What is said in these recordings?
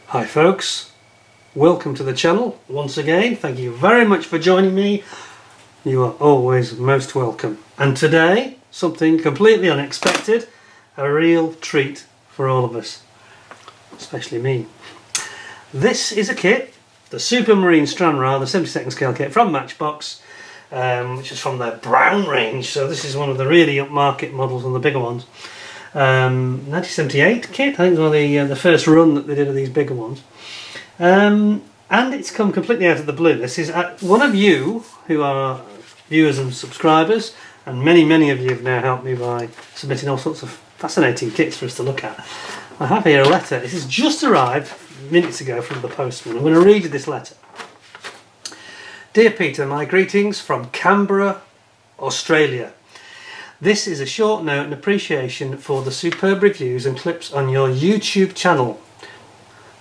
Hi folks, welcome to the channel once again. Thank you very much for joining me. You are always most welcome. And today, something completely unexpected, a real treat for all of us, especially me. This is a kit, the Supermarine Stranraer, the 72nd scale kit from Matchbox, which is from their brown range. So this is one of the really upmarket models, one of the bigger ones. 1978 kit, I think it was one of the first run that they did of these bigger ones. And it's come completely out of the blue. This is one of you who are viewers and subscribers, and many of you have now helped me by submitting all sorts of fascinating kits for us to look at. I have here a letter. This has just arrived minutes ago from the postman. I'm going to read you this letter. Dear Peter, my greetings from Canberra, Australia. This is a short note and appreciation for the superb reviews and clips on your YouTube channel.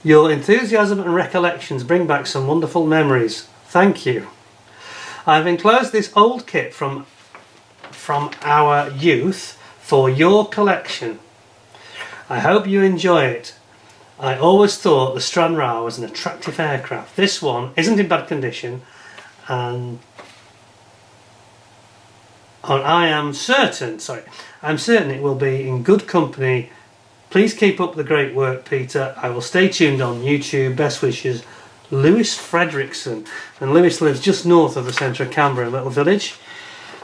Your enthusiasm and recollections bring back some wonderful memories. Thank you. I've enclosed this old kit from our youth for your collection. I hope you enjoy it. I always thought the Stranraer was an attractive aircraft. This one isn't in bad condition, and I'm certain it will be in good company. Please keep up the great work, Peter. I will stay tuned on YouTube. Best wishes, Lewis Fredrickson. And Lewis lives just north of the centre of Canberra, a little village.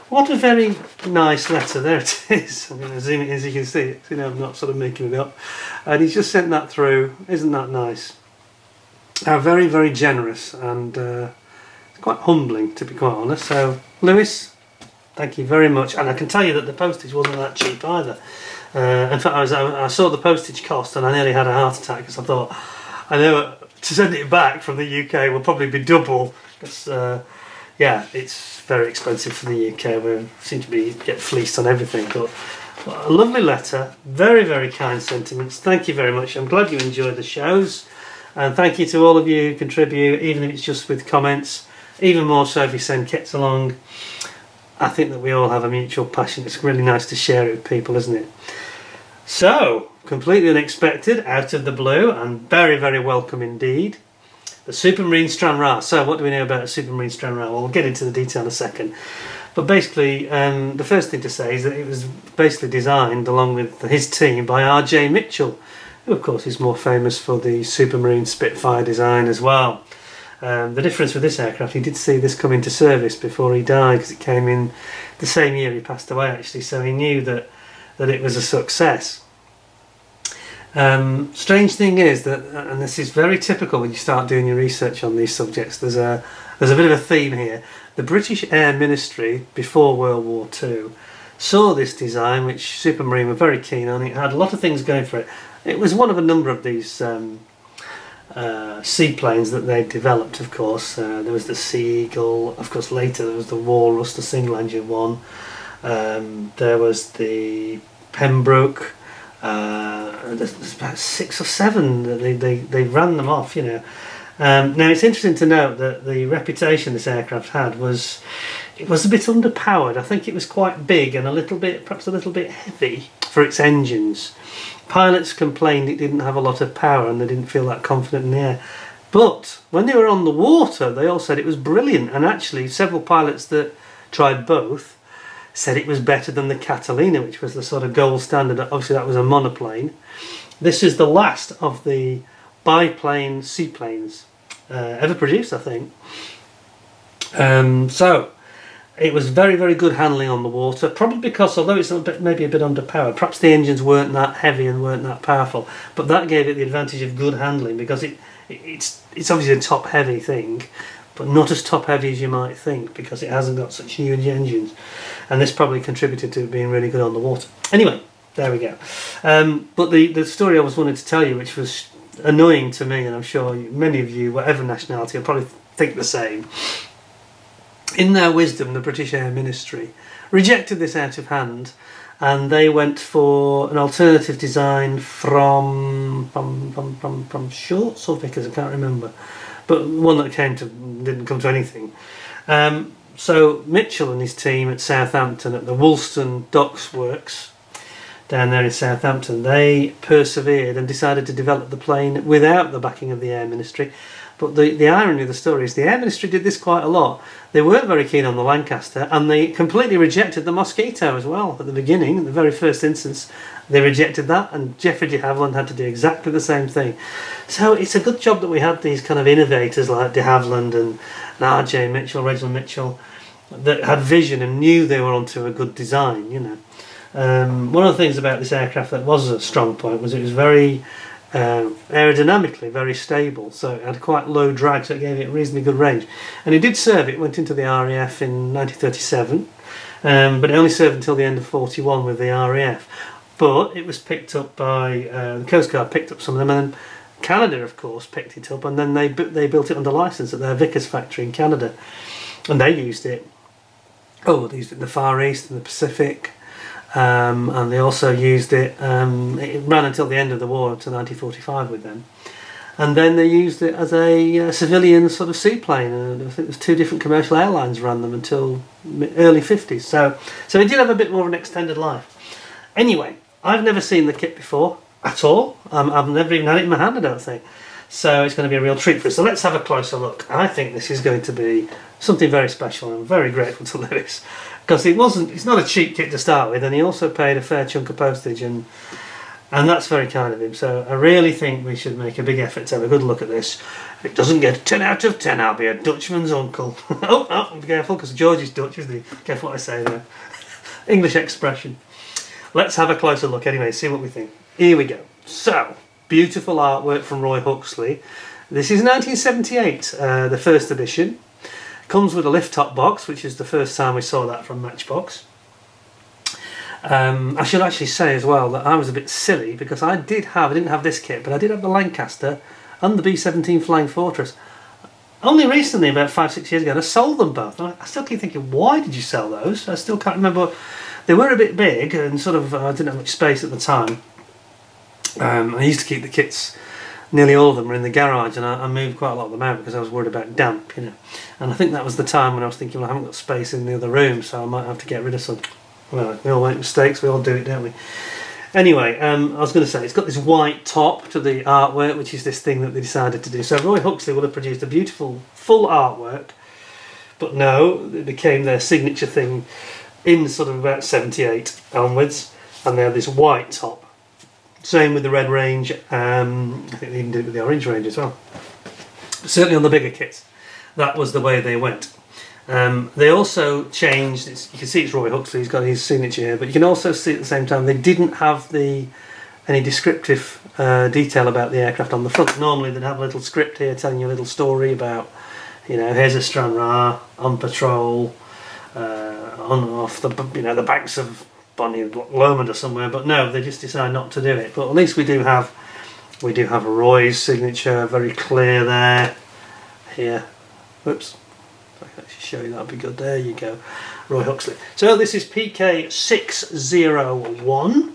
What a very nice letter. There it is. I'm going to zoom it in so you can see it. You know, I'm not sort of making it up. And he's just sent that through. Isn't that nice? Very generous, and it's quite humbling, to be quite honest. So, Lewis, thank you very much. And I can tell you that the postage wasn't that cheap either. In fact, I saw the postage cost and I nearly had a heart attack because I thought, I know to send it back from the UK will probably be double. Because, yeah, it's very expensive for the UK. We seem to get fleeced on everything. But a lovely letter, very kind sentiments. Thank you very much. I'm glad you enjoyed the shows. And thank you to all of you who contribute, even if it's just with comments. Even more so if you send kits along. I think that we all have a mutual passion. It's really nice to share it with people, isn't it? So, completely unexpected, out of the blue, and very welcome indeed. The Supermarine Stranraer. So, what do we know about a Supermarine Stranraer? Well, we'll get into the detail in a second. But basically, the first thing to say is that it was basically designed, along with his team, by R.J. Mitchell, who of course is more famous for the Supermarine Spitfire design as well. The difference with this aircraft, he did see this come into service before he died, because it came in the same year he passed away actually, so he knew that it was a success. Strange thing is that, and this is very typical when you start doing your research on these subjects, there's a bit of a theme here. The British Air Ministry before World War II saw this design, which Supermarine were very keen on. It had a lot of things going for it. It was one of a number of these seaplanes that they developed, of course. There was the Sea Eagle, of course later there was the Walrus, the single engine one. There was the Pembroke, there's about 6 or 7, they ran them off, you know. Now it's interesting to note that the reputation this aircraft had was, it was a bit underpowered. I think it was quite big and perhaps a little bit heavy for its engines. Pilots complained it didn't have a lot of power and they didn't feel that confident in the air. But when they were on the water, they all said it was brilliant. And actually, several pilots that tried both said it was better than the Catalina, which was the sort of gold standard. Obviously, that was a monoplane. This is the last of the biplane seaplanes ever produced, I think. So it was very good handling on the water, probably because although it's maybe a bit underpowered, perhaps the engines weren't that heavy and weren't that powerful, but that gave it the advantage of good handling, because it's obviously a top heavy thing, but not as top heavy as you might think, because it hasn't got such huge engines, and this probably contributed to it being really good on the water. Anyway, there we go. But the story I was wanting to tell you, which was annoying to me, and I'm sure many of you, whatever nationality, will probably think the same. In their wisdom, the British Air Ministry rejected this out of hand, and they went for an alternative design from Shorts or Vickers, I can't remember, but one that didn't come to anything. So Mitchell and his team at Southampton at the Woolston Docks Works down there in Southampton. They persevered and decided to develop the plane without the backing of the Air Ministry. But the irony of the story is the Air Ministry did this quite a lot. They weren't very keen on the Lancaster, and they completely rejected the Mosquito as well at the beginning. In the very first instance, they rejected that, and Geoffrey de Havilland had to do exactly the same thing. So it's a good job that we had these kind of innovators like de Havilland and R.J. Mitchell, Reginald Mitchell, that had vision and knew they were onto a good design, you know. One of the things about this aircraft that was a strong point was it was very aerodynamically very stable, so it had quite low drag, so it gave it reasonably good range. And it did serve, it went into the RAF in 1937, but it only served until the end of 41 with the RAF. But it was picked up by the Coast Guard, picked up some of them, and then Canada, of course, picked it up, and then they built it under licence at their Vickers factory in Canada, and they used it. Oh, they used it in the Far East and the Pacific. And they also used it, it ran until the end of the war, to 1945 with them. And then they used it as a civilian sort of seaplane, and I think there's 2 different commercial airlines ran them until early 50s. So it did have a bit more of an extended life. Anyway, I've never seen the kit before at all. I've never even had it in my hand, I don't think. So it's going to be a real treat for us. So let's have a closer look. I think this is going to be something very special, and I'm very grateful to Lewis, because it's not a cheap kit to start with, and he also paid a fair chunk of postage, and that's very kind of him. So I really think we should make a big effort to have a good look at this. If it doesn't get a 10 out of 10, I'll be a Dutchman's uncle. oh, be careful, because George is Dutch, isn't he? Careful what I say there. English expression. Let's have a closer look anyway, see what we think. Here we go. So, beautiful artwork from Roy Huxley. This is 1978, the first edition. Comes with a lift-top box, which is the first time we saw that from Matchbox. I should actually say as well that I was a bit silly, because I didn't have this kit, but I did have the Lancaster and the B-17 Flying Fortress. Only recently, about 5-6 years ago, I sold them both. I still keep thinking, why did you sell those? I still can't remember. They were a bit big, and sort of I didn't have much space at the time. I used to keep the kits, nearly all of them were in the garage, and I moved quite a lot of them out because I was worried about damp, you know. And I think that was the time when I was thinking, well, I haven't got space in the other room, so I might have to get rid of some. Well, we all make mistakes, we all do it, don't we? Anyway, I was going to say, it's got this white top to the artwork, which is this thing that they decided to do. So Roy Huxley would have produced a beautiful, full artwork, but no, it became their signature thing in sort of about 78 onwards, and they had this white top. Same with the red range, I think they even did it with the orange range as well. Certainly on the bigger kits, that was the way they went. They also changed, you can see it's Roy Huxley, he's got his signature here, but you can also see at the same time they didn't have any descriptive detail about the aircraft on the front. Normally they'd have a little script here telling you a little story about, you know, here's a Stranraer on patrol, off the the banks of Bonnie Lomond or somewhere, but no, they just decide not to do it. But at least we do have Roy's signature very clear there. Here, whoops, if I can actually show you, that'd be good. There you go, Roy Huxley. So this is PK601.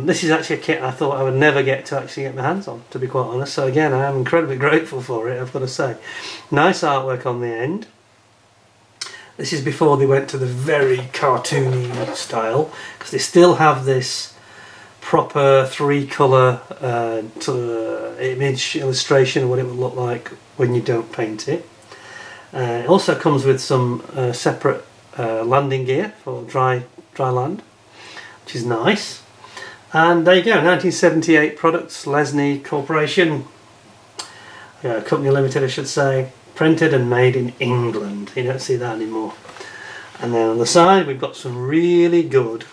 This is actually a kit I thought I would never get to actually get my hands on, to be quite honest. So again, I am incredibly grateful for it, I've got to say. Nice artwork on the end. This is before they went to the very cartoony style, because they still have this proper 3-colour sort of image illustration of what it would look like when you don't paint it. It also comes with some separate landing gear for dry land, which is nice. And there you go, 1978 products, Lesney Corporation, Company Limited I should say. Printed and made in England. You don't see that anymore. And then on the side we've got some really good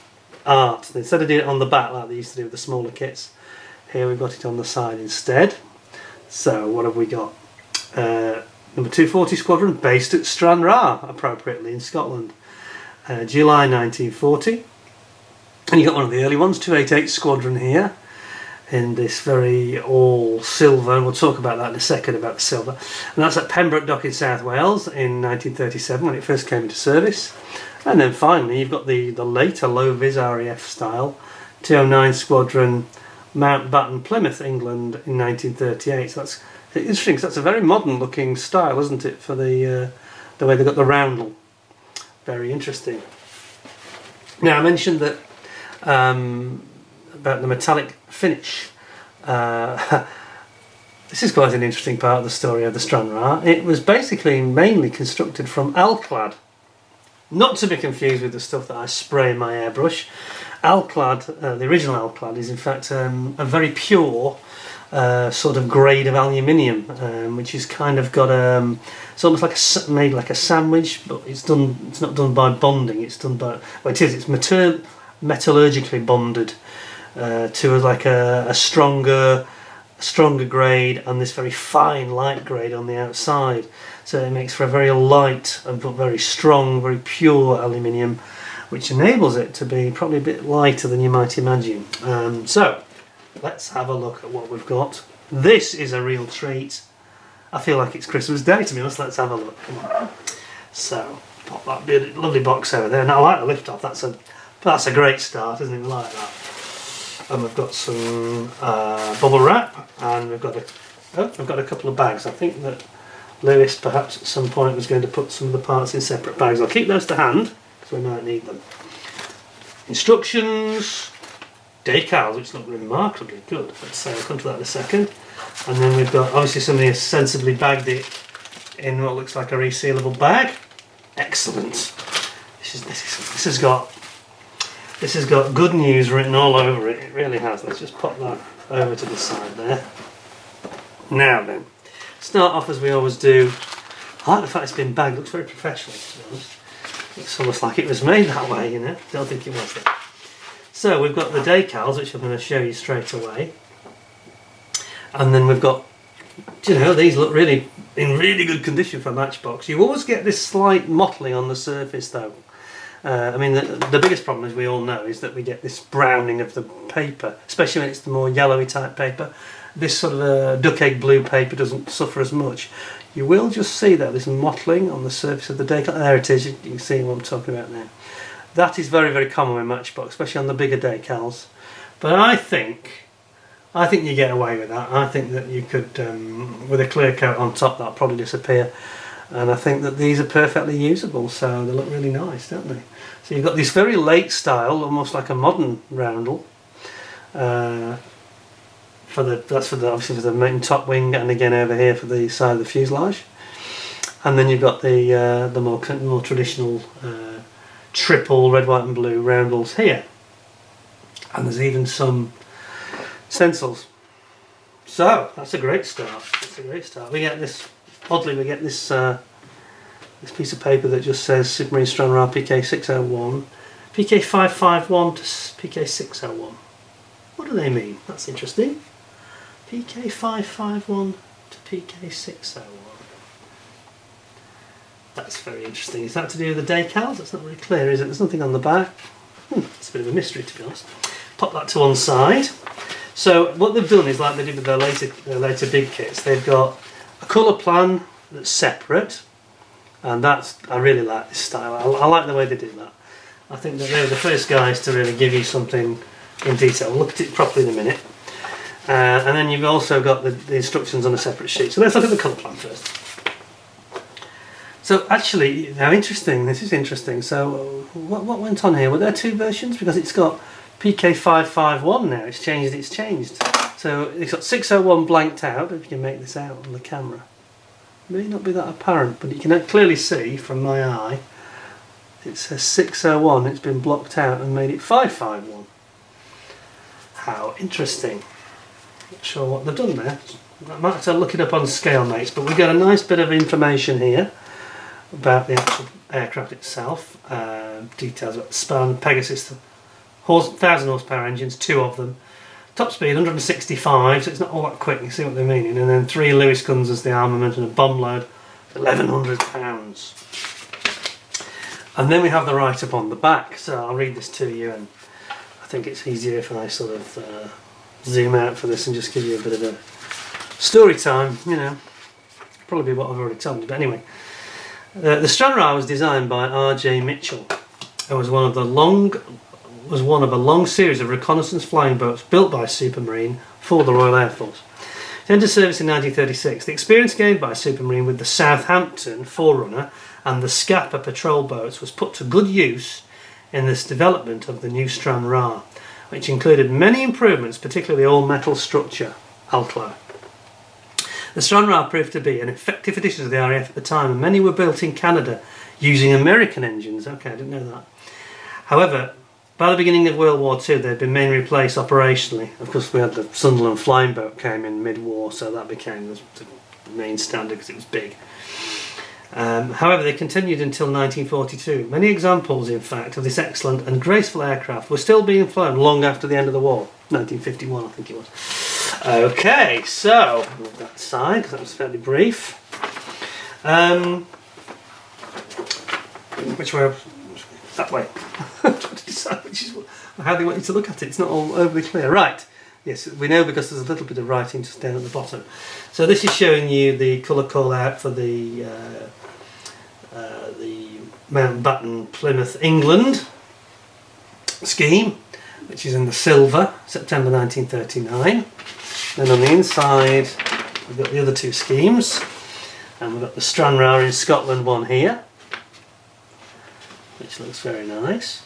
art. Instead of doing it on the back like they used to do with the smaller kits, here we've got it on the side instead. So what have we got? Number 240 Squadron, based at Stranraer, appropriately, in Scotland. July 1940. And you got one of the early ones, 288 Squadron here, in this very all silver, and we'll talk about that in a second, about the silver. And that's at Pembroke Dock in South Wales in 1937 when it first came into service. And then finally you've got the later low-vis RAF style 209 Squadron, Mountbatten, Plymouth, England in 1938. So that's interesting, because that's a very modern looking style, isn't it, for the way they've got the roundel. Very interesting. Now I mentioned that about the metallic finish. This is quite an interesting part of the story of the Stranraer. It was basically mainly constructed from Alclad. Not to be confused with the stuff that I spray in my airbrush. Alclad, the original Alclad, is in fact a very pure sort of grade of aluminium, which is kind of got it's almost like made like a sandwich, but it's not done by bonding. It's done by it's metallurgically bonded to like a stronger grade and this very fine light grade on the outside. So it makes for a very light but very strong, very pure aluminium, which enables it to be probably a bit lighter than you might imagine. So let's have a look at what we've got. This is a real treat. I feel like it's Christmas Day, to be honest. Let's have a look. Come on. So pop that lovely box over there. Now I like the lift off. That's a great start, isn't it? We like that. And we've got some bubble wrap, and we've got a couple of bags. I think that Lewis perhaps at some point was going to put some of the parts in separate bags. I'll keep those to hand because we might need them. Instructions, decals, which look remarkably good. Let's I'll come to that in a second. And then we've got obviously somebody has sensibly bagged it in what looks like a resealable bag. Excellent. This has got good news written all over it. It really has. Let's just pop that over to the side there. Now then, start off as we always do. I like the fact it's been bagged. It looks very professional, to be honest. It's almost like it was made that way, you know. Don't think it was that. So we've got the decals, which I'm going to show you straight away. And then we've got, these look really in really good condition for Matchbox. You always get this slight mottling on the surface though. I mean, the biggest problem, as we all know, is that we get this browning of the paper, especially when it's the more yellowy type paper. This sort of duck egg blue paper doesn't suffer as much. You will just see that this mottling on the surface of the decal. There it is. You can see what I'm talking about now. That is very, very common with Matchbox, especially on the bigger decals. But I think you get away with that. I think that you could, with a clear coat on top, that'll probably disappear. And I think that these are perfectly usable, so they look really nice, don't they? So you've got this very late style, almost like a modern roundel. That's obviously for the main top wing, and again over here for the side of the fuselage. And then you've got the more traditional triple red, white, and blue roundels here. And there's even some stencils. So that's a great start. That's a great start. We get this. Oddly, we get this this piece of paper that just says Supermarine Stranraer PK601, PK551 to PK601. What do they mean? That's interesting. PK551 to PK601. That's very interesting. Is that to do with the decals? That's not really clear, is it? There's nothing on the back. It's a bit of a mystery, to be honest. Pop that to one side. So what they've done is, like they did with their later big kits, they've got a colour plan that's separate, and I really like this style. I like the way they did that. I think that they were the first guys to really give you something in detail. We'll look at it properly in a minute. And then you've also got the instructions on a separate sheet. So let's look at the colour plan first. So actually, now this is interesting. So what went on here? Were there two versions? Because it's got PK551 now. It's changed. So it's got 601 blanked out, if you can make this out on the camera. It may not be that apparent, but you can clearly see from my eye it says 601, it's been blocked out and made it 551. How interesting. Not sure what they've done there. I might have to look it up on scale mates, but we've got a nice bit of information here about the actual aircraft itself. Details about the span, Pegasus, 1,000 horsepower engines, 2 of them. Top speed 165, so it's not all that quick, you see what they're meaning. And then 3 Lewis guns as the armament and a bomb load, 1,100 pounds. And then we have the write-up on the back, so I'll read this to you, and I think it's easier if I sort of zoom out for this and just give you a bit of a story time, Probably be what I've already told you, but anyway. The Stranraer was designed by R.J. Mitchell. It was one of a long series of reconnaissance flying boats built by Supermarine for the Royal Air Force. It entered service in 1936. The experience gained by Supermarine with the Southampton Forerunner and the Scapa patrol boats was put to good use in this development of the new Stranraer. which included many improvements, particularly the all-metal structure, alclad. The Stranraer proved to be an effective addition to the RAF at the time, and many were built in Canada using American engines. Okay, I didn't know that. However, by the beginning of World War II, they'd been mainly replaced operationally. Of course, we had the Sunderland flying boat came in mid-war, so that became the main standard because it was big. However, they continued until 1942. Many examples, in fact, of this excellent and graceful aircraft were still being flown long after the end of the war. 1951, I think it was. Okay, so move that aside because that was fairly brief. Which way? That way. I'm trying to decide how they want you to look at it. It's not all overly clear. Right. Yes, we know because there's a little bit of writing just down at the bottom. So this is showing you the colour call out for the Mountbatten Plymouth England scheme, which is in the silver, September 1939. Then on the inside we've got the other two schemes, and we've got the Stranraer in Scotland one here, which looks very nice,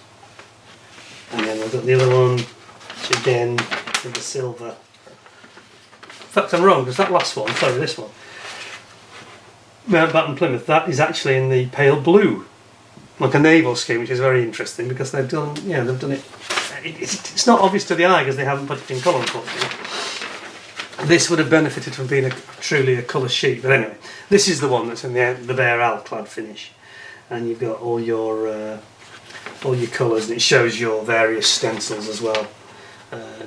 and then we've got the other one, which again with the silver. In fact, I'm wrong because that last one, sorry, this one, Mountbatten Plymouth, that is actually in the pale blue, like a naval scheme, which is very interesting because they've done, yeah, they've done it. It's not obvious to the eye because they haven't put it in colour, unfortunately. This would have benefited from being truly a colour sheet, but anyway, this is the one that's in the bare alclad finish, and you've got all your colours, and it shows your various stencils as well.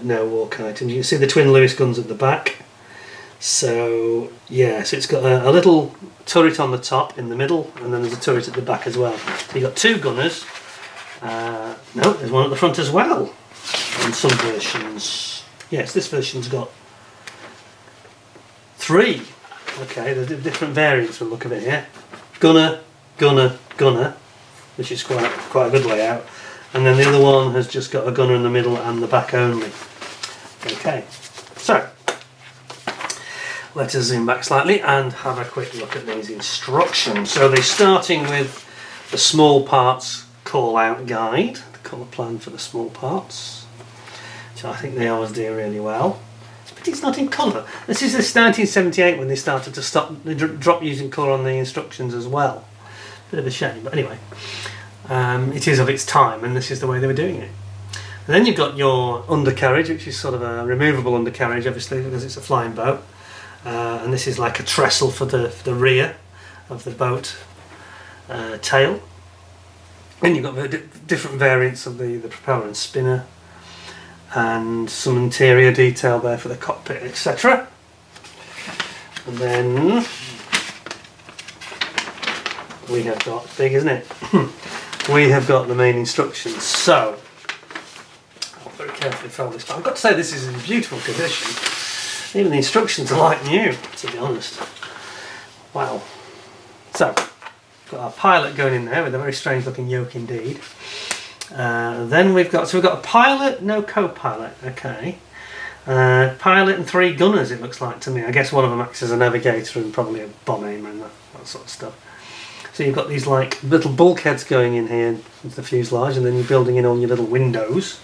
No walk items. You can see the twin Lewis guns at the back. So yeah, so it's got a little turret on the top in the middle, and then there's a turret at the back as well. So you've got two gunners. No, there's one at the front as well. On some versions, yes, this version's got three. Okay, there's different variants from the look of it here. Gunner, gunner, gunner, which is quite a good layout. And then the other one has just got a gunner in the middle and the back only. Okay, so let us zoom back slightly and have a quick look at these instructions. So they're starting with the small parts call out guide, the colour plan for the small parts, which I think they always do really well. But it's not in colour. This is 1978 when they started to drop using colour on the instructions as well. Bit of a shame, but anyway, it is of its time, and this is the way they were doing it. And then you've got your undercarriage, which is sort of a removable undercarriage, obviously, because it's a flying boat. And this is like a trestle for the rear of the boat tail. Then you've got different variants of the propeller and spinner, and some interior detail there for the cockpit, etc. And then we have got, big isn't it? We have got the main instructions. So I'll very carefully fold this, but I've got to say this is in beautiful condition. Even the instructions are like new, to be honest. Wow. So got our pilot going in there with a very strange looking yoke indeed. Then we've got a pilot, no co-pilot. Okay. Pilot and three gunners, it looks like to me. I guess one of them acts as a navigator and probably a bomb aimer and that sort of stuff. So you've got these like little bulkheads going in here into the fuselage, and then you're building in all your little windows.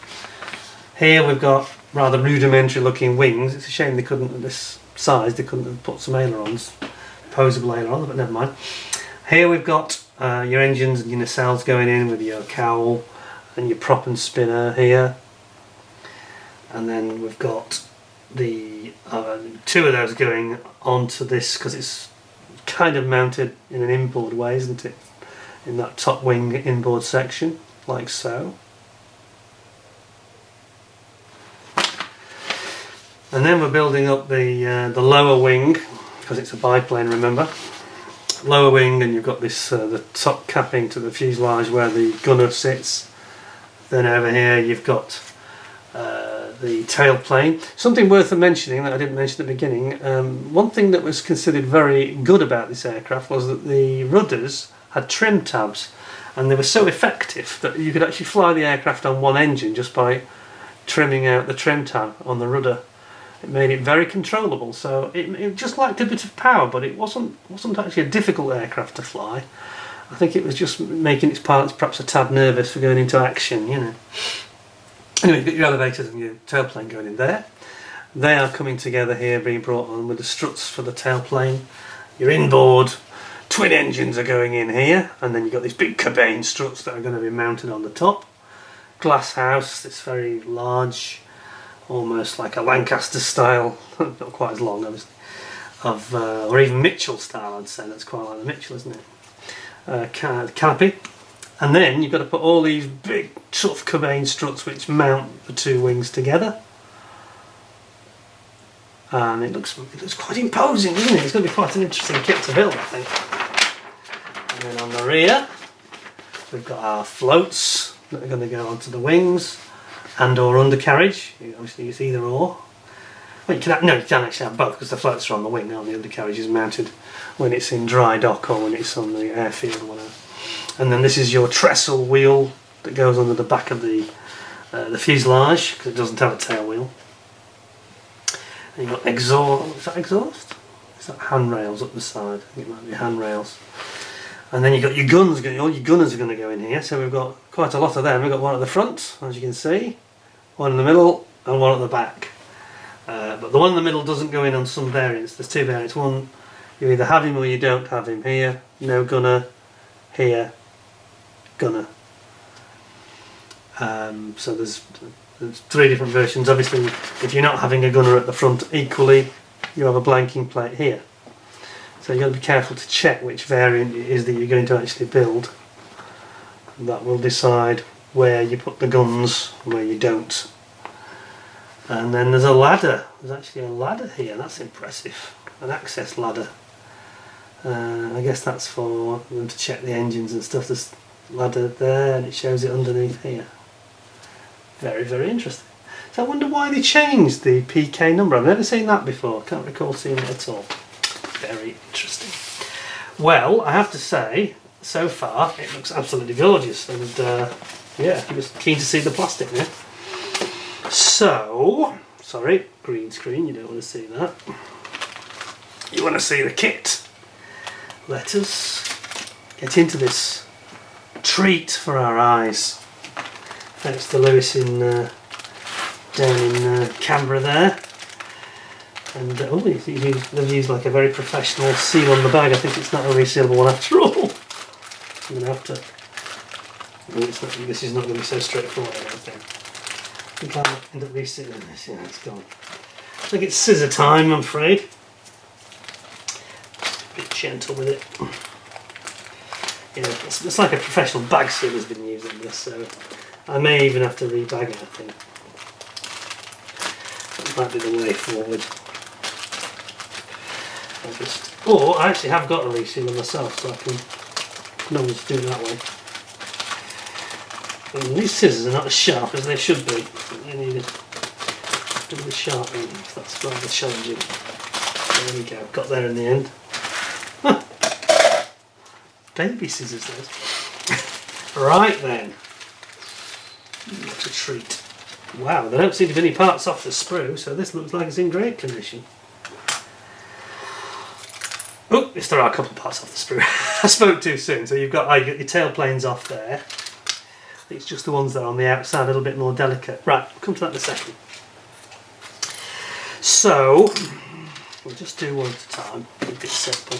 Here we've got rather rudimentary looking wings. It's a shame they couldn't, at this size, they couldn't have put some ailerons, posable ailerons, but never mind. Here we've got your engines and your nacelles going in with your cowl and your prop and spinner here. And then we've got the two of those going onto this, because it's kind of mounted in an inboard way, isn't it? In that top wing inboard section, like so. And then we're building up the lower wing, because it's a biplane, remember. Lower wing, and you've got this the top capping to the fuselage where the gunner sits. Then over here you've got the tailplane. Something worth mentioning that I didn't mention at the beginning, one thing that was considered very good about this aircraft was that the rudders had trim tabs, and they were so effective that you could actually fly the aircraft on one engine just by trimming out the trim tab on the rudder. It made it very controllable, so it just lacked a bit of power, but it wasn't actually a difficult aircraft to fly. I think it was just making its pilots perhaps a tad nervous for going into action, you know. Anyway, you've got your elevators and your tailplane going in there. They are coming together here, being brought on with the struts for the tailplane. Your inboard twin engines are going in here, and then you've got these big cabane struts that are going to be mounted on the top. Glass house, it's very large, almost like a Lancaster style, not quite as long obviously, or even Mitchell style I'd say, that's quite like the Mitchell, isn't it? Canopy. And then you've got to put all these big tough cabane struts which mount the two wings together. And it looks quite imposing, doesn't it? It's going to be quite an interesting kit to build, I think. And then on the rear, we've got our floats that are going to go onto the wings and or undercarriage. Obviously it's either or. Well, you can actually have both because the floats are on the wing and the undercarriage is mounted when it's in dry dock or when it's on the airfield or whatever. And then this is your trestle wheel that goes under the back of the fuselage because it doesn't have a tail wheel. And you've got exhaust. Is that exhaust? Is that handrails up the side? I think it might be handrails. And then you've got your guns. All your gunners are going to go in here. So we've got quite a lot of them. We've got one at the front, as you can see, one in the middle, and one at the back. But the one in the middle doesn't go in on some variants. There's two variants. One, you either have him or you don't have him. Here, no gunner. Here, gunner. So there's three different versions. Obviously, if you're not having a gunner at the front equally, you have a blanking plate here. So you've got to be careful to check which variant it is that you're going to actually build. And that will decide where you put the guns and where you don't. And then there's a ladder. There's actually a ladder here. That's impressive. An access ladder. I guess that's for them to check the engines and stuff. There's a ladder there and it shows it underneath here. Very, very interesting. So I wonder why they changed the PK number. I've never seen that before. Can't recall seeing it at all. Very interesting. Well, I have to say, so far it looks absolutely gorgeous, and yeah, I'm just keen to see the plastic now. So, sorry, green screen. You don't want to see that. You want to see the kit. Let us get into this treat for our eyes. Thanks to Lewis down in Canberra there. And they've used like a very professional seal on the bag. I think it's not a resealable one after all. I'm going to have to... this is not going to be so straightforward, I don't think. I think I'll end up resealing this. Yeah, it's gone. I think it's scissor time, I'm afraid. Just a bit gentle with it. Yeah, it's like a professional bag seal has been using this, so I may even have to rebag it, I think. That might be the way forward. Or I actually have got a resealer myself, so I can always do it that way. And these scissors are not as sharp as they should be. They need a bit of a sharpening. That's rather challenging. There we go, got there in the end. Huh. Baby scissors, those. Right then. What a treat. Wow, there don't seem to be any parts off the sprue, so this looks like it's in great condition. Oh, yes, there are a couple of parts off the sprue. I spoke too soon. So you've got your tail planes off there. It's just the ones that are on the outside, a little bit more delicate. Right, we'll come to that in a second. So, we'll just do one at a time. Keep it simple.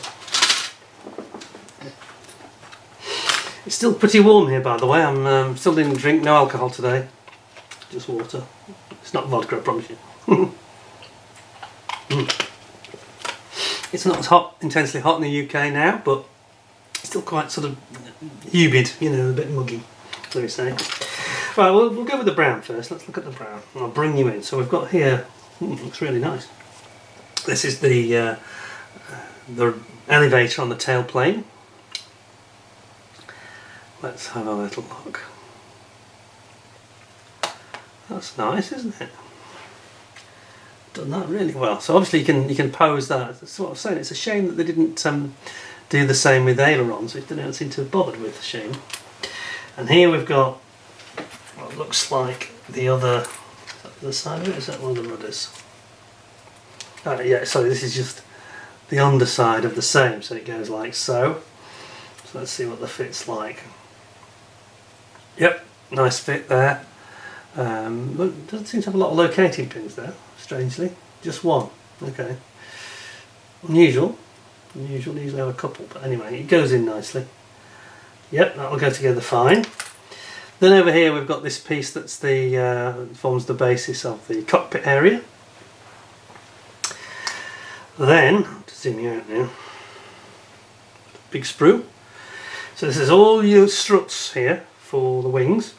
It's still pretty warm here, by the way. I'm still didn't drink, no alcohol today. Just water. It's not vodka, I promise you. It's not as hot, intensely hot in the UK now, but still quite sort of humid, you know, a bit muggy, so we say. Right, we'll go with the brown first. Let's look at the brown. I'll bring you in. So we've got here, looks really nice. This is the elevator on the tailplane. Let's have a little look. That's nice, isn't it? Done that really well. So obviously you can pose that. That's what I was saying. It's a shame that they didn't do the same with ailerons, which they don't seem to have bothered with. A shame. And here we've got what looks like the other side of it. Is that one of the rudders? Oh, yeah. Sorry, this is just the underside of the same. So it goes like so. So let's see what the fit's like. Yep, nice fit there. Look, it doesn't seem to have a lot of locating pins there, strangely. Just one. Okay. Unusual. Usually have a couple, but anyway, it goes in nicely. Yep, that'll go together fine. Then over here we've got this piece that's the forms the basis of the cockpit area. Then, to zoom you out now, big sprue. So this is all your struts here for the wings.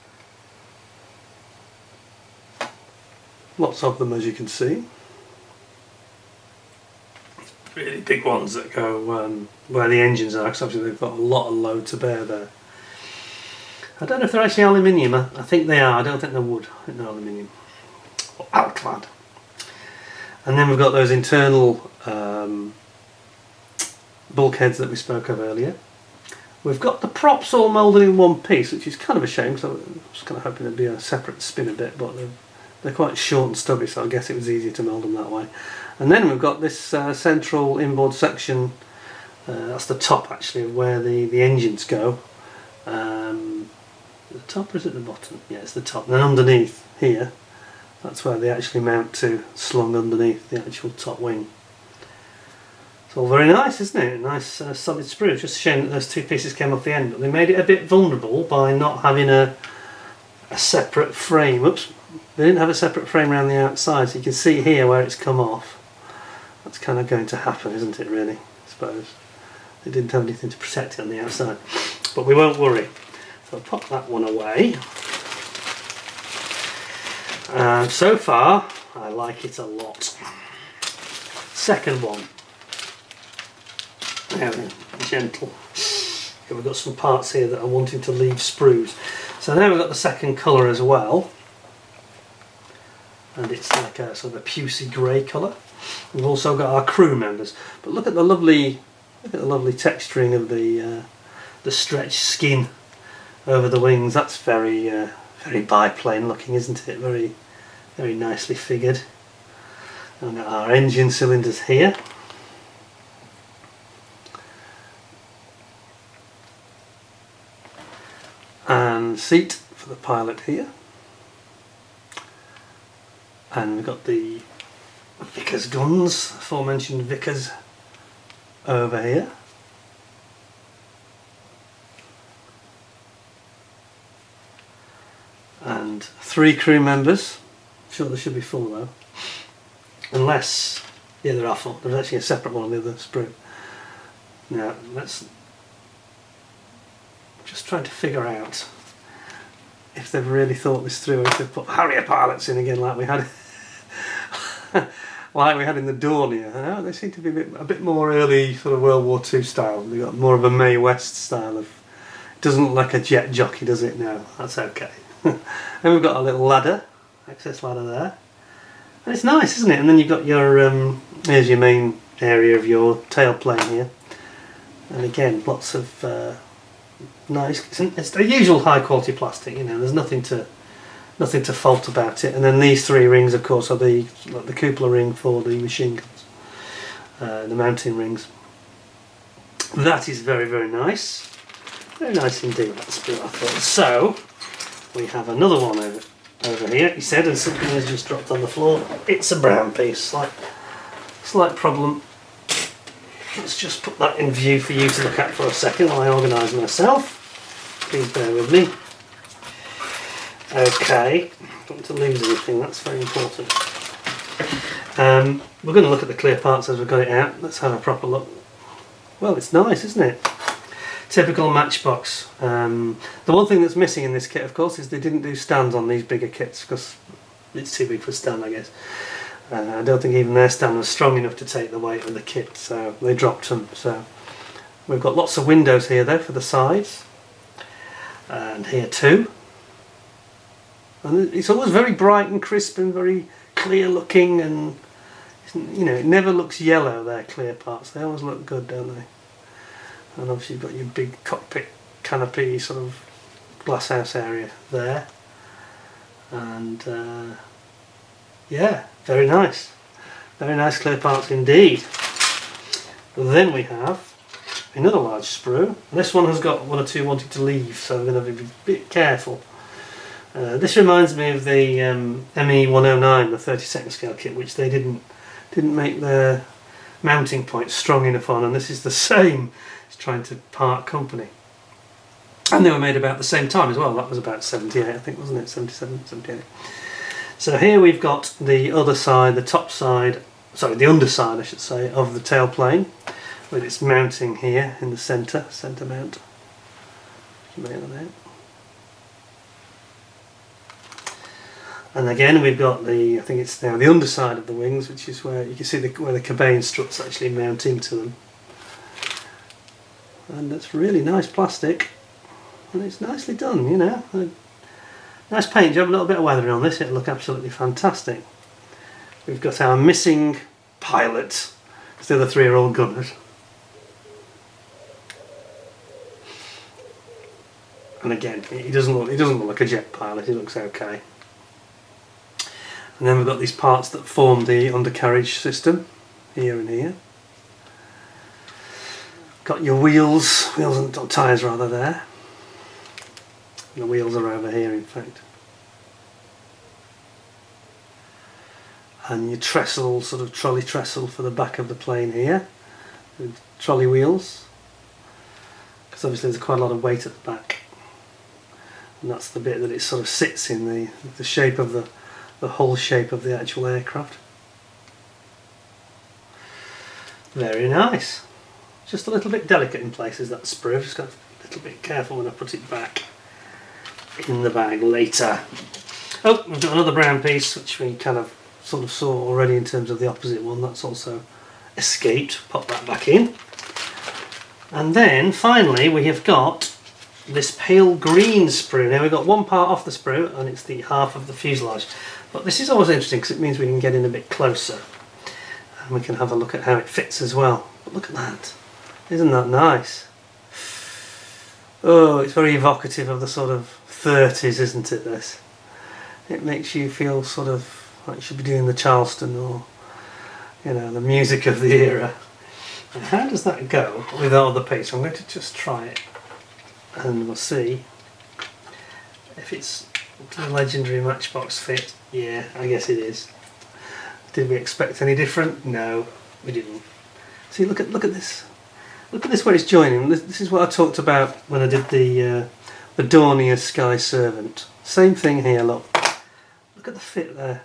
Lots of them, as you can see. Really big ones that go where the engines are, because obviously they've got a lot of load to bear there. I don't know if they're actually aluminium. I think they are. I don't think they're wood. I think they're aluminium or alclad. And then we've got those internal bulkheads that we spoke of earlier. We've got the props all moulded in one piece, which is kind of a shame, because I was kind of hoping there'd be a separate spinner bit, but they're quite short and stubby, so I guess it was easier to mould them that way. And then we've got this central inboard section, that's the top actually of where the engines go. The top, or is it the bottom? Yeah, it's the top. And then underneath here, that's where they actually mount to, slung underneath the actual top wing. It's all very nice, isn't it? Nice solid sprue. Just a shame that those two pieces came off the end, but they made it a bit vulnerable by not having a separate frame. Oops, they didn't have a separate frame around the outside, so you can see here where it's come off. That's kind of going to happen, isn't it, really? I suppose. They didn't have anything to protect it on the outside. But we won't worry. So I'll pop that one away. So far, I like it a lot. Second one. Now then, gentle. Okay, we've got some parts here that are wanting to leave sprues. So now we've got the second colour as well. And it's like a sort of a pucey grey colour. We've also got our crew members. But look at the lovely texturing of the stretched skin over the wings. That's very very biplane looking, isn't it? Very, very nicely figured. And we've got our engine cylinders here. And seat for the pilot here. And we've got the Vickers guns, aforementioned Vickers over here. And 3 crew members. I'm sure there should be 4 though. Unless, yeah, there are 4. There's actually a separate one on the other sprue. Now, let's just trying to figure out if they've really thought this through, if they've put Harrier pilots in again like we had in the Dornier. No, they seem to be a bit more early sort of World War II style. They've got more of a Mae West style of, it doesn't look like a jet jockey, does it? No, that's okay. And we've got a little ladder, access ladder there. And it's nice, isn't it? And then you've got your, here's your main area of your tailplane here. And again, lots of nice, it's the usual high quality plastic, you know, there's nothing to fault about it. And then these 3 rings of course are the cupola ring for the machine guns, the mounting rings. That is very, very nice. Very nice indeed, that sprue, I thought. So we have another one over here, he said, and something has just dropped on the floor. It's a brown piece, slight problem. Let's just put that in view for you to look at for a second while I organise myself. Please bear with me. Okay, don't want to lose anything, that's very important. We're going to look at the clear parts as we've got it out. Let's have a proper look. Well, it's nice, isn't it? Typical Matchbox. The one thing that's missing in this kit, of course, is they didn't do stands on these bigger kits because it's too big for a stand, I guess. I don't think even their stand was strong enough to take the weight of the kit, so they dropped them. So we've got lots of windows here though for the sides, and here too. And it's always very bright and crisp and very clear looking, and you know, it never looks yellow, their clear parts. They always look good, don't they? And obviously you've got your big cockpit canopy sort of glasshouse area there, and yeah, very nice clear parts indeed. Then we have another large sprue. This one has got 1 or 2 wanting to leave, so we're going to be a bit careful This reminds me of the ME109, the 32nd scale kit, which they didn't make their mounting points strong enough on, and this is the same. It's trying to part company. And they were made about the same time as well. That was about 78, I think, wasn't it? 77, 78. So here we've got the other side, the top side, sorry, the underside I should say, of the tailplane, with its mounting here in the centre mount. You can make that out. And again we've got the, I think it's now the underside of the wings, which is where you can see where the cabane struts actually mount into them. And that's really nice plastic, and it's nicely done, you know. Nice paint job, a little bit of weathering on this, it'll look absolutely fantastic. We've got our missing pilot, because the other three are all gunners. And again, he doesn't look like a jet pilot, he looks okay. And then we've got these parts that form the undercarriage system, here and here. Got your wheels and tyres rather there. The wheels are over here, in fact. And your trestle, sort of trolley trestle for the back of the plane here, with trolley wheels, because obviously there's quite a lot of weight at the back, and that's the bit that it sort of sits in, the shape of the hull shape of the actual aircraft. Very nice. Just a little bit delicate in places, that sprue. Just got a little bit careful when I put it back in the bag later. Oh, we've got another brown piece which we kind of sort of saw already in terms of the opposite one. That's also escaped. Pop that back in. And then finally we have got this pale green sprue. Now we've got one part off the sprue and it's the half of the fuselage. But this is always interesting because it means we can get in a bit closer and we can have a look at how it fits as well. But look at that. Isn't that nice? Oh, it's very evocative of the sort of 30s, isn't it, this? It makes you feel sort of like you should be doing the Charleston, or, you know, the music of the era. And how does that go with all the piece? I'm going to just try it and we'll see if it's the legendary Matchbox fit. Yeah, I guess it is. Did we expect any different? No, we didn't. See, look at this. Look at this where it's joining. This is what I talked about when I did the Dornier Sky Servant. Same thing here, look. Look at the fit there.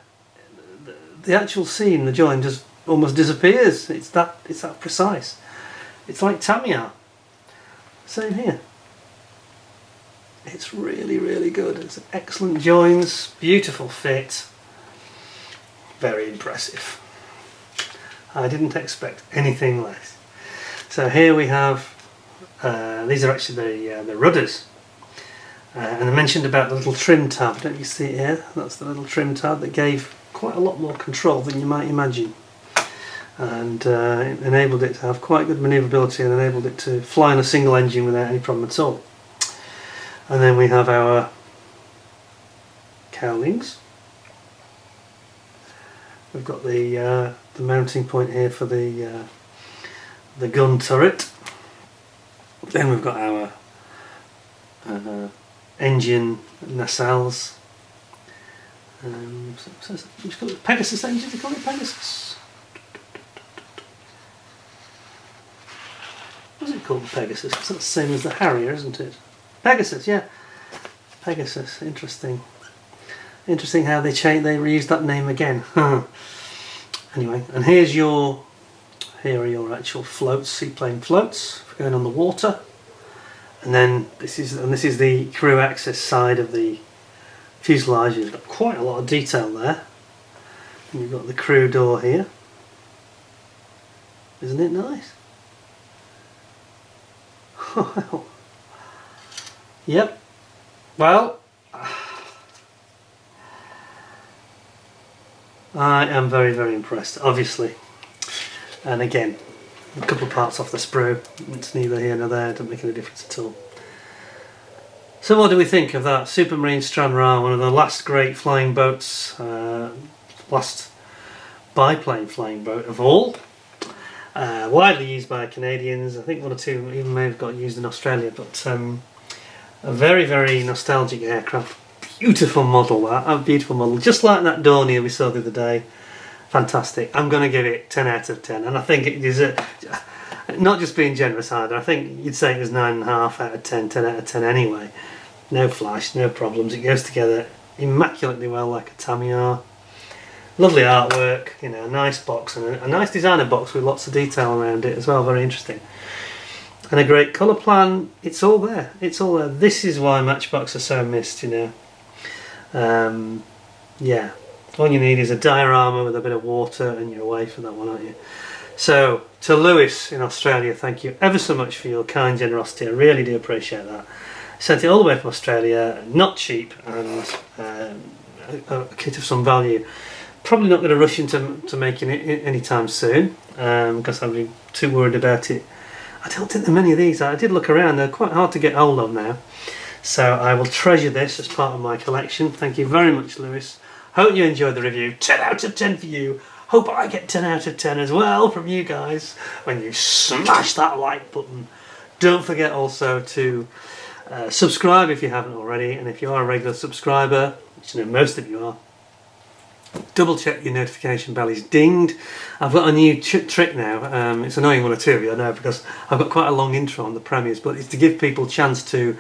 The actual seam, the join, just almost disappears. It's that precise. It's like Tamiya. Same here. It's really, really good. It's excellent joins, beautiful fit. Very impressive. I didn't expect anything less. So here we have, these are actually the rudders. And I mentioned about the little trim tab, don't you see it here? That's the little trim tab that gave quite a lot more control than you might imagine. And it enabled it to have quite good manoeuvrability and enabled it to fly on a single engine without any problem at all. And then we have our cowlings. We've got the mounting point here for the gun turret. Then we've got our engine nacelles. Pegasus engine, they call it Pegasus. What's it called, Pegasus? Because that's the same as the Harrier, isn't it? Pegasus, yeah. Pegasus, interesting. Interesting how they reused that name again. Anyway, and here are your actual floats, seaplane floats for going on the water. And then this is the crew access side of the fuselage. You've got quite a lot of detail there. And you've got the crew door here. Isn't it nice? Well, yep. Well, I am very, very impressed, obviously. And again, a couple of parts off the sprue. It's neither here nor there, doesn't make any difference at all. So what do we think of that? Supermarine Stranraer, one of the last great flying boats, last biplane flying boat of all. Widely used by Canadians. I think one or two even may have got used in Australia, but a very, very nostalgic aircraft. beautiful model, a beautiful model, just like that Dornier we saw the other day. Fantastic. I'm going to give it 10 out of 10, and I think it is not just being generous either. I think you'd say it was 9.5 out of 10, 10 out of 10 anyway. No flash, no problems. It goes together immaculately well like a Tamiya. Lovely artwork, you know, a nice box, and a nice designer box with lots of detail around it as well. Very interesting. And a great colour plan. It's all there. It's all there. This is why Matchbox are so missed, you know. Yeah. All you need is a diorama with a bit of water, and you're away for that one, aren't you? So, to Lewis in Australia, thank you ever so much for your kind generosity. I really do appreciate that. Sent it all the way from Australia, not cheap, and a kit of some value. Probably not going to rush into making it anytime soon, because I'm too worried about it. I don't think there are many of these. I did look around, they're quite hard to get hold of now. So I will treasure this as part of my collection. Thank you very much, Lewis. Hope you enjoyed the review. 10 out of 10 for you. Hope I get 10 out of 10 as well from you guys when you smash that like button. Don't forget also to subscribe if you haven't already, and if you are a regular subscriber, which you know most of you are, double check your notification bell is dinged. I've got a new trick now. It's annoying one or two of you, I know, because I've got quite a long intro on the premieres, but it's to give people a chance to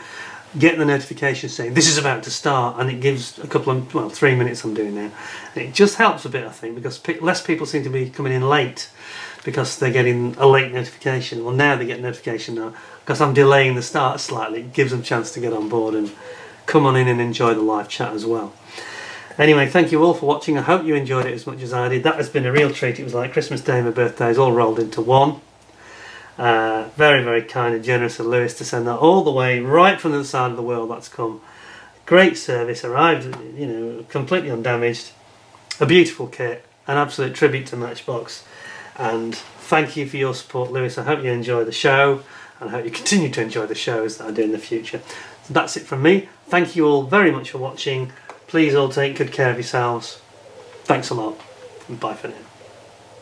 get the notification saying this is about to start, and it gives a couple of, well, 3 minutes I'm doing now. And it just helps a bit, I think, because less people seem to be coming in late because they're getting a late notification. Well, now they get notification now because I'm delaying the start slightly. It gives them a chance to get on board and come on in and enjoy the live chat as well. Anyway, thank you all for watching. I hope you enjoyed it as much as I did. That has been a real treat. It was like Christmas Day and my birthdays all rolled into one. Very, very kind and generous of Lewis to send that all the way right from the other side of the world. That's come. Great service, arrived, you know, completely undamaged. A beautiful kit, an absolute tribute to Matchbox. And thank you for your support, Lewis. I hope you enjoy the show, and I hope you continue to enjoy the shows that I do in the future. So that's it from me. Thank you all very much for watching. Please all take good care of yourselves. Thanks a lot, and bye for now.